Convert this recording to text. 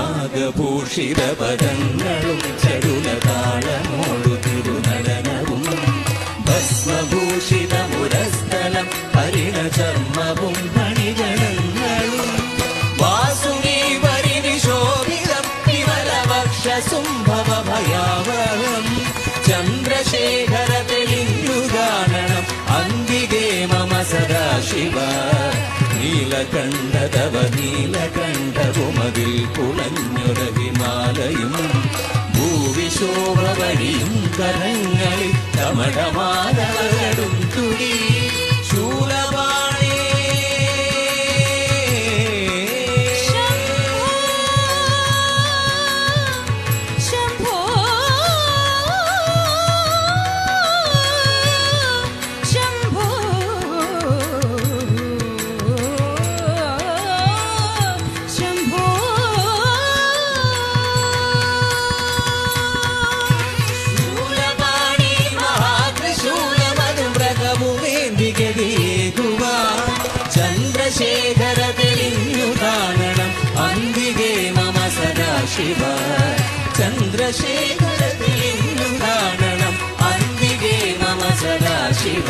നാഗഭൂഷിത പദങ്ങളും ചരുലതാളമോടു തിരുനടനവും ഭസ്മഭൂഷിത മുരസ്ഥലം ഹരിണ ചർമ്മവും മണിഗണങ്ങളും വാസുകി പരിനിശോഭിതം വിമലവക്ഷസുംഭവ ഭയാവഹം ചന്ദ്രശേഖര തെളിഞ്ഞു കാണണം അന്തികേ മമ സദാശിവ നീലകണ്ഠതവ നീലകണ്ഠവുമതിൽ കുളഞ്ഞൊര ഹിമാലയും ഭൂവിശോഭ വഴിയും കരങ്ങളിൽ കമടമാലകളും തുടി ശൂലപാണി ചന്ദ്രശേഖര തെളിഞ്ഞു കാണണം അന്തികേ മമ സദാശിവ ചന്ദ്രശേഖര തെളിഞ്ഞു കാണണം അന്തികേ മമ സദാശിവ